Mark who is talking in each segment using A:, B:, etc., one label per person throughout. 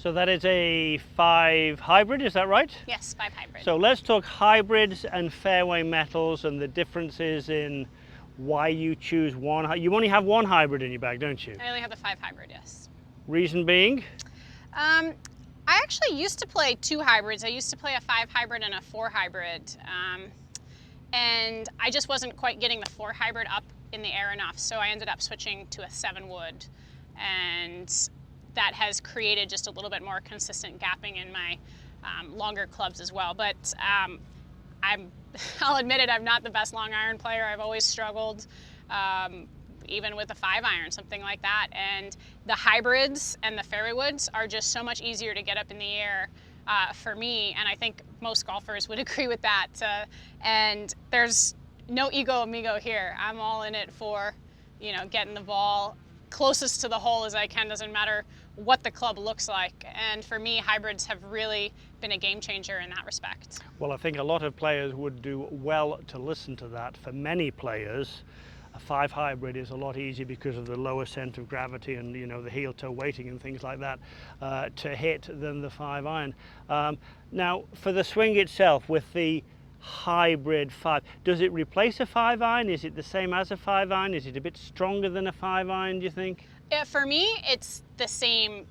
A: So that is a 5 hybrid, is that right?
B: Yes, 5 hybrid.
A: So let's talk hybrids and fairway metals and the differences in why you choose one. You only have one hybrid in your bag, don't you?
B: I only have the 5 hybrid, yes.
A: Reason being?
B: I actually used to play 2 hybrids. I used to play a 5 hybrid and a 4 hybrid. And I just wasn't quite getting the 4 hybrid up in the air enough, so I ended up switching to a 7 wood, and that has created just a little bit more consistent gapping in my longer clubs as well. But I'll admit it, I'm not the best long iron player. I've always struggled, even with a 5 iron, something like that. And the hybrids and the fairway woods are just so much easier to get up in the air for me, and I think most golfers would agree with that. And there's no ego amigo here. I'm all in it for, getting the ball closest to the hole as I can. Doesn't matter what the club looks like. And for me, hybrids have really been a game changer in that respect.
A: Well, I think a lot of players would do well to listen to that. For many players, a 5 hybrid is a lot easier because of the lower center of gravity and the heel toe weighting and things like that to hit than the 5 iron. Now, for the swing itself, with the hybrid 5, does it replace a 5 iron? Is it the same as a 5 iron? Is it a bit stronger than a 5 iron, do you think?
B: For me, it's the same.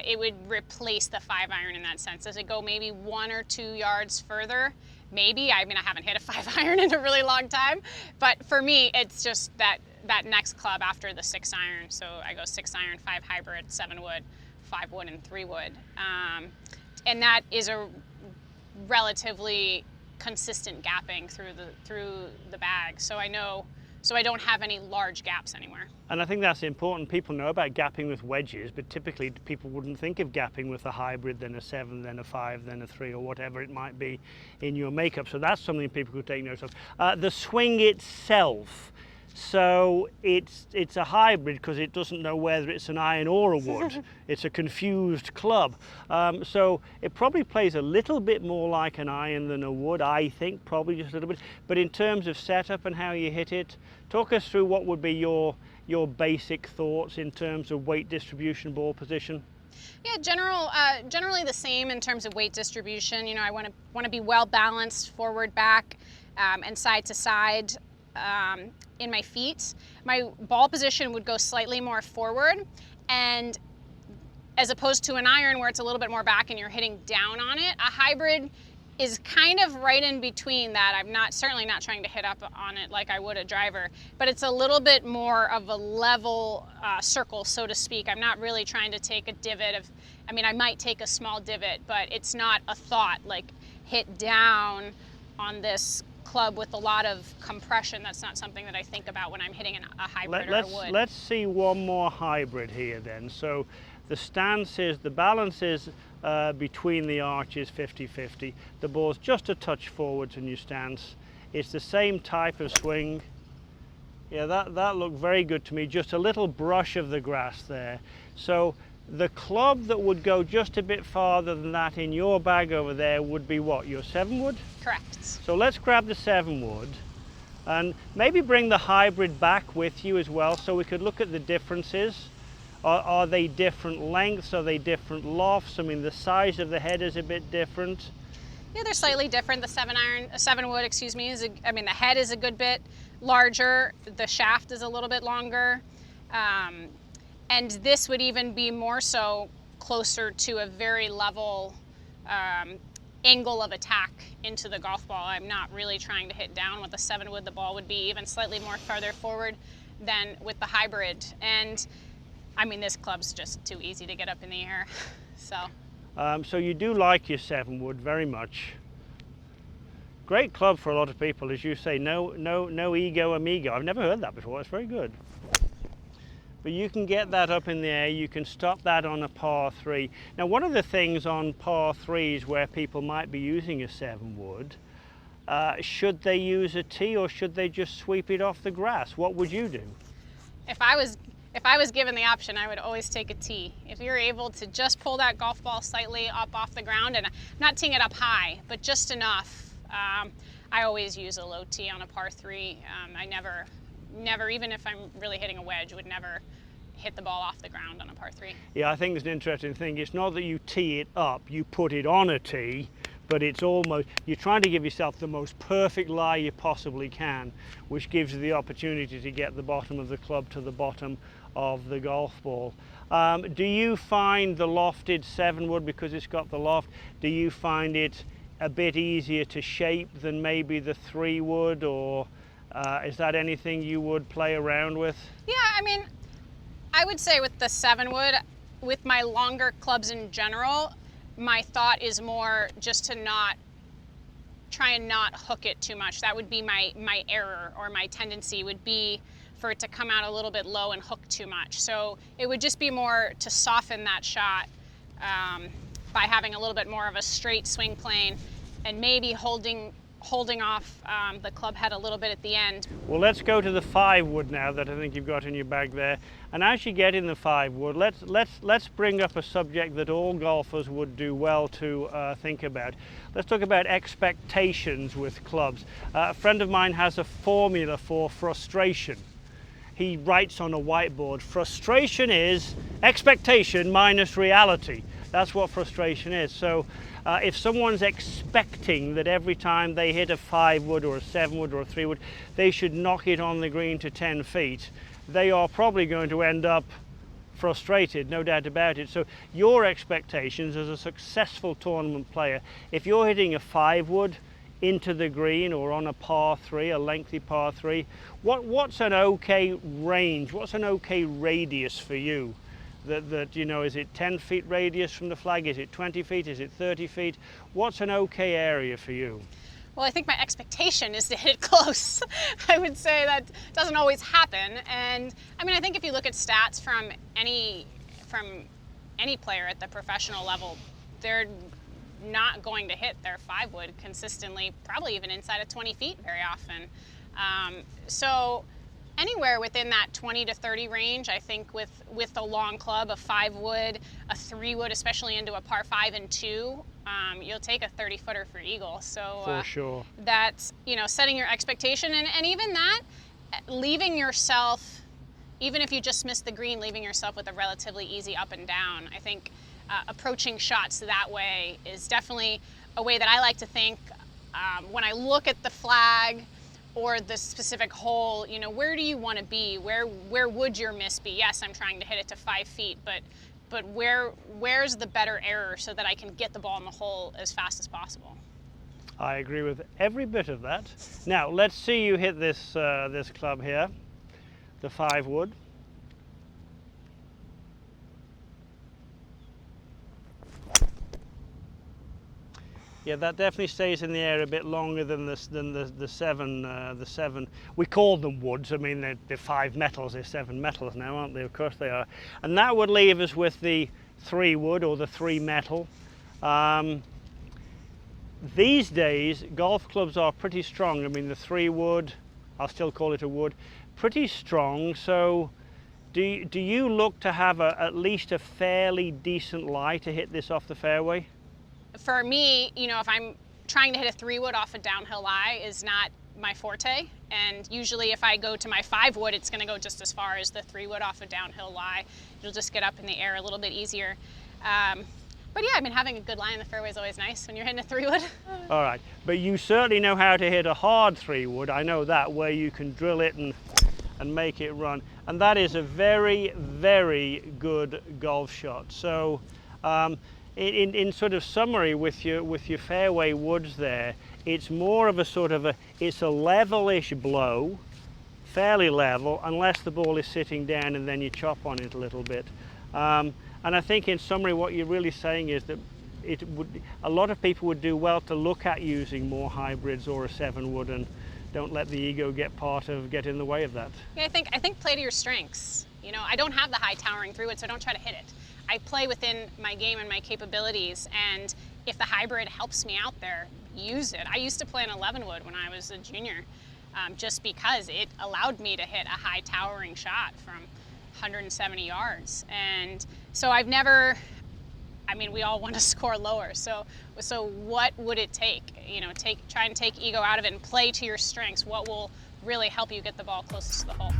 B: It would replace the 5 iron in that sense. Does it go maybe 1 or 2 yards further? Maybe. I mean, I haven't hit a 5 iron in a really long time, but for me, it's just that next club after the 6 iron. So I go 6 iron, 5 hybrid, 7 wood, 5 wood, and 3 wood. And that is a relatively consistent gapping through the bag. So I don't have any large gaps anywhere.
A: And I think that's important. People know about gapping with wedges, but typically people wouldn't think of gapping with a hybrid, then a 7, then a 5, then a 3, or whatever it might be in your makeup. So that's something people could take notice of. The swing itself, so it's a hybrid because it doesn't know whether it's an iron or a wood. It's a confused club. So it probably plays a little bit more like an iron than a wood, I think, probably just a little bit. But in terms of setup and how you hit it, talk us through what would be your basic thoughts in terms of weight distribution, ball position.
B: Yeah, generally the same in terms of weight distribution. I want to be well balanced forward, back, and side to side. In my feet, my ball position would go slightly more forward, and as opposed to an iron where it's a little bit more back and you're hitting down on it, a hybrid is kind of right in between that. I'm certainly not trying to hit up on it like I would a driver, but it's a little bit more of a level circle, so to speak. I'm not really trying to take a divot I might take a small divot, but it's not a thought like hit down on this club with a lot of compression. That's not something that I think about when I'm hitting a hybrid or a wood.
A: Let's see one more hybrid here then. So the balance is between the arches 50-50. The ball's just a touch forward in your stance. It's the same type of swing. Yeah, that looked very good to me. Just a little brush of the grass there. So the club that would go just a bit farther than that in your bag over there would be what, your 7 wood?
B: Correct.
A: So let's grab the 7 wood and maybe bring the hybrid back with you as well so we could look at the differences. Are they different lengths? Are they different lofts? I mean, the size of the head is a bit different.
B: Yeah, they're slightly different. The 7 wood, the head is a good bit larger. The shaft is a little bit longer. And this would even be more so closer to a very level angle of attack into the golf ball. I'm not really trying to hit down with the 7 wood. The ball would be even slightly more farther forward than with the hybrid. And this club's just too easy to get up in the air. So
A: you do like your 7 wood very much. Great club for a lot of people, as you say. No ego amigo. I've never heard that before. It's very good. But you can get that up in the air, you can stop that on a par 3. Now, one of the things on par 3s where people might be using a 7 wood, should they use a tee or should they just sweep it off the grass? What would you do?
B: If I was given the option, I would always take a tee. If you're able to just pull that golf ball slightly up off the ground, and not teeing it up high, but just enough, I always use a low tee on a par 3. I never, even if I'm really hitting a wedge, would never hit the ball off the ground on a par 3.
A: Yeah, I think it's an interesting thing. It's not that you tee it up, you put it on a tee, but it's almost, you're trying to give yourself the most perfect lie you possibly can, which gives you the opportunity to get the bottom of the club to the bottom of the golf ball. Do you find the lofted 7-wood, because it's got the loft, do you find it a bit easier to shape than maybe the 3-wood, or is that anything you would play around with?
B: Yeah, I mean, I would say with the 7-wood, with my longer clubs in general, my thought is more just to try and not hook it too much. That would be my error, or my tendency would be for it to come out a little bit low and hook too much. So it would just be more to soften that shot by having a little bit more of a straight swing plane and maybe holding off the club head a little bit at the end.
A: Well, let's go to the 5-wood now that I think you've got in your bag there. And as you get in the 5-wood, let's bring up a subject that all golfers would do well to think about. Let's talk about expectations with clubs. A friend of mine has a formula for frustration. He writes on a whiteboard, frustration is expectation minus reality. That's what frustration is. So if someone's expecting that every time they hit a 5-wood or a 7-wood or a 3-wood, they should knock it on the green to 10 feet, they are probably going to end up frustrated, no doubt about it. So your expectations as a successful tournament player, if you're hitting a 5-wood into the green or on a par 3, a lengthy par 3, what's an okay range, what's an okay radius for you? That you know, is it 10 feet radius from the flag? Is it 20 feet? Is it 30 feet? What's an okay area for you?
B: Well, I think my expectation is to hit it close. I would say that doesn't always happen. And I mean, I think if you look at stats from any player at the professional level, they're not going to hit their 5-wood consistently, probably even inside of 20 feet very often. So anywhere within that 20 to 30 range, I think with a long club, a 5-wood, a 3-wood, especially into a par 5 and 2, you'll take a 30-footer for eagle. So
A: for sure,
B: that's, you know, setting your expectation, and even that, leaving yourself, even if you just missed the green, leaving yourself with a relatively easy up and down. I think approaching shots that way is definitely a way that I like to think. When I look at the flag or the specific hole, you know, where do you want to be? Where would your miss be? Yes, I'm trying to hit it to 5 feet, but where's the better error so that I can get the ball in the hole as fast as possible?
A: I agree with every bit of that. Now let's see you hit this this club here, the 5-wood. Yeah, that definitely stays in the air a bit longer than the 7. We call them woods. I mean, they're 5 metals. They're 7 metals now, aren't they? Of course they are. And that would leave us with the 3-wood or the 3 metal. These days, golf clubs are pretty strong. I mean, the 3-wood, I'll still call it a wood, pretty strong. So, do you look to have at least a fairly decent lie to hit this off the fairway?
B: For me, you know, if I'm trying to hit a 3-wood off a downhill lie is not my forte. And usually if I go to my 5-wood, it's going to go just as far as the 3-wood off a downhill lie. You'll just get up in the air a little bit easier. But yeah, I mean, having a good lie in the fairway is always nice when you're hitting a 3-wood.
A: All right, but you certainly know how to hit a hard 3-wood. I know that, where you can drill it and make it run. And that is a very, very good golf shot. So, in sort of summary with your fairway woods there, it's more of a sort of it's a level-ish blow, fairly level, unless the ball is sitting down and then you chop on it a little bit. And I think in summary what you're really saying is that a lot of people would do well to look at using more hybrids or a 7-wood, and don't let the ego get in the way of that.
B: Yeah, I think play to your strengths. You know, I don't have the high towering 3-wood, so don't try to hit it. I play within my game and my capabilities, and if the hybrid helps me out there, use it. I used to play an 11-wood when I was a junior, just because it allowed me to hit a high towering shot from 170 yards. And so I've never, I mean, we all want to score lower. So what would it take? You know, try and take ego out of it and play to your strengths. What will really help you get the ball closest to the hole?